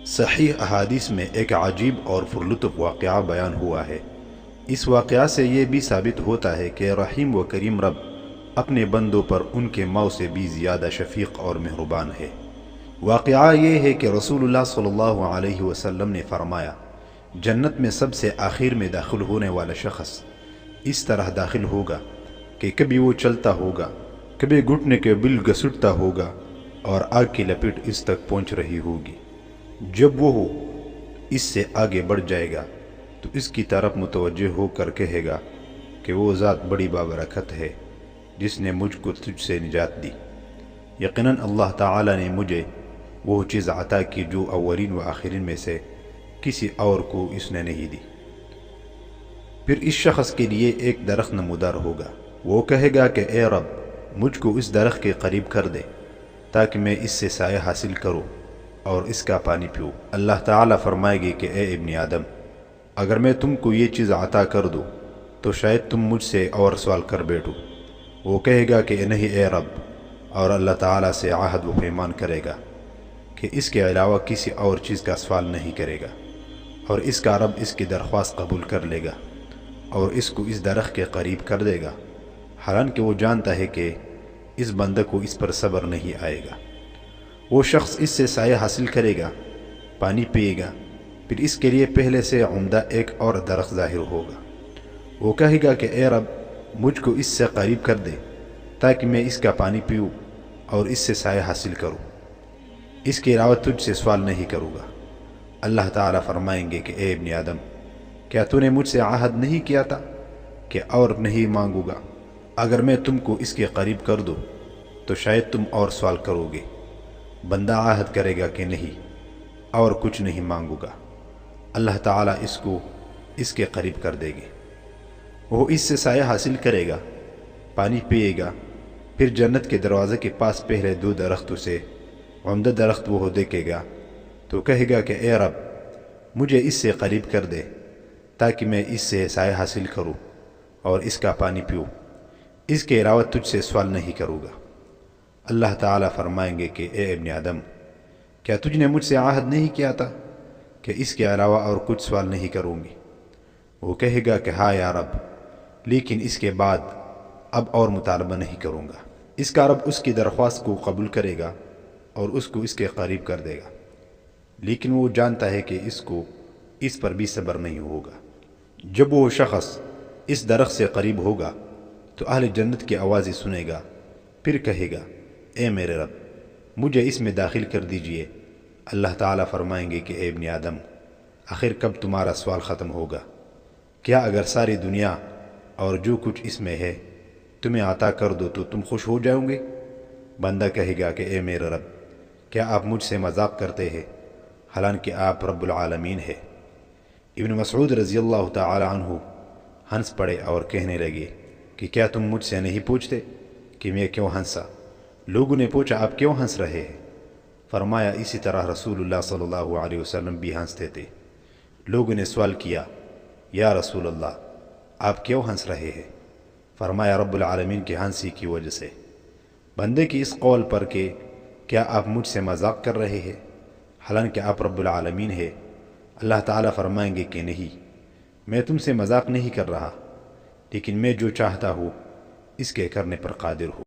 صحیح احادیث میں ایک عجیب اور پرلطف واقعہ بیان ہوا ہے۔ اس واقعہ سے یہ بھی ثابت ہوتا ہے کہ رحیم و کریم رب اپنے بندوں پر ان کے ماؤں سے بھی زیادہ شفیق اور مہربان ہے۔ واقعہ یہ ہے کہ رسول اللہ صلی اللہ علیہ وسلم نے فرمایا، جنت میں سب سے آخر میں داخل ہونے والا شخص اس طرح داخل ہوگا کہ کبھی وہ چلتا ہوگا، کبھی گھٹنے کے بل گھسٹتا ہوگا اور آگ کی لپیٹ اس تک پہنچ رہی ہوگی۔ جب وہ اس سے آگے بڑھ جائے گا تو اس کی طرف متوجہ ہو کر کہے گا کہ وہ ذات بڑی بابرکت ہے جس نے مجھ کو تجھ سے نجات دی۔ یقیناً اللہ تعالی نے مجھے وہ چیز عطا کی جو اولین و آخرین میں سے کسی اور کو اس نے نہیں دی۔ پھر اس شخص کے لیے ایک درخت نمودار ہوگا۔ وہ کہے گا کہ اے رب، مجھ کو اس درخت کے قریب کر دے تاکہ میں اس سے سایہ حاصل کروں اور اس کا پانی پیوں۔ اللہ تعالیٰ فرمائے گی کہ اے ابن آدم، اگر میں تم کو یہ چیز عطا کر دوں تو شاید تم مجھ سے اور سوال کر بیٹھو۔ وہ کہے گا کہ نہیں اے رب، اور اللہ تعالیٰ سے عہد و پیمان کرے گا کہ اس کے علاوہ کسی اور چیز کا سوال نہیں کرے گا، اور اس کا رب اس کی درخواست قبول کر لے گا اور اس کو اس درخت کے قریب کر دے گا، حالانکہ وہ جانتا ہے کہ اس بندہ کو اس پر صبر نہیں آئے گا۔ وہ شخص اس سے سایہ حاصل کرے گا، پانی پیے گا، پھر اس کے لیے پہلے سے عمدہ ایک اور درخت ظاہر ہوگا۔ وہ کہے گا کہ اے رب، مجھ کو اس سے قریب کر دے تاکہ میں اس کا پانی پیوں اور اس سے سایہ حاصل کروں، اس کے علاوہ تجھ سے سوال نہیں کروں گا۔ اللہ تعالیٰ فرمائیں گے کہ اے ابن آدم، کیا تو نے مجھ سے عہد نہیں کیا تھا کہ اور نہیں مانگوں گا؟ اگر میں تم کو اس کے قریب کر دوں تو شاید تم اور سوال کرو گے۔ بندہ عہد کرے گا کہ نہیں، اور کچھ نہیں مانگوں گا۔ اللہ تعالیٰ اس کو اس کے قریب کر دے گے۔ وہ اس سے سایہ حاصل کرے گا، پانی پیے گا، پھر جنت کے دروازے کے پاس پہلے دو درختوں سے عمدہ درخت وہ دیکھے گا تو کہے گا کہ اے رب، مجھے اس سے قریب کر دے تاکہ میں اس سے سایہ حاصل کروں اور اس کا پانی پیوں، اس کے علاوہ تجھ سے سوال نہیں کروں گا۔ اللہ تعالیٰ فرمائیں گے کہ اے ابن آدم، کیا تجھ نے مجھ سے عہد نہیں کیا تھا کہ اس کے علاوہ اور کچھ سوال نہیں کروں گی؟ وہ کہے گا کہ ہاں یا رب، لیکن اس کے بعد اب اور مطالبہ نہیں کروں گا۔ اس کا رب اس کی درخواست کو قبول کرے گا اور اس کو اس کے قریب کر دے گا، لیکن وہ جانتا ہے کہ اس کو اس پر بھی صبر نہیں ہوگا۔ جب وہ شخص اس درخت سے قریب ہوگا تو اہل جنت کی آوازیں سنے گا، پھر کہے گا اے میرے رب، مجھے اس میں داخل کر دیجئے۔ اللہ تعالیٰ فرمائیں گے کہ اے ابن آدم، آخر کب تمہارا سوال ختم ہوگا؟ کیا اگر ساری دنیا اور جو کچھ اس میں ہے تمہیں عطا کر دو تو تم خوش ہو جاؤ گے؟ بندہ کہے گا کہ اے میرے رب، کیا آپ مجھ سے مذاق کرتے ہیں حالانکہ آپ رب العالمین ہے؟ ابن مسعود رضی اللہ تعالی عنہ ہنس پڑے اور کہنے لگے کہ کیا تم مجھ سے نہیں پوچھتے کہ میں کیوں ہنسا؟ لوگوں نے پوچھا آپ کیوں ہنس رہے ہیں؟ فرمایا اسی طرح رسول اللہ صلی اللہ علیہ وسلم بھی ہنستے تھے۔ لوگوں نے سوال کیا یا رسول اللہ، آپ کیوں ہنس رہے ہیں؟ فرمایا رب العالمین کی ہنسی کی وجہ سے۔ بندے کی اس قول پر کہ کیا آپ مجھ سے مذاق کر رہے ہیں حالانکہ آپ رب العالمین ہے، اللہ تعالیٰ فرمائیں گے کہ نہیں، میں تم سے مذاق نہیں کر رہا، لیکن میں جو چاہتا ہوں اس کے کرنے پر قادر ہوں۔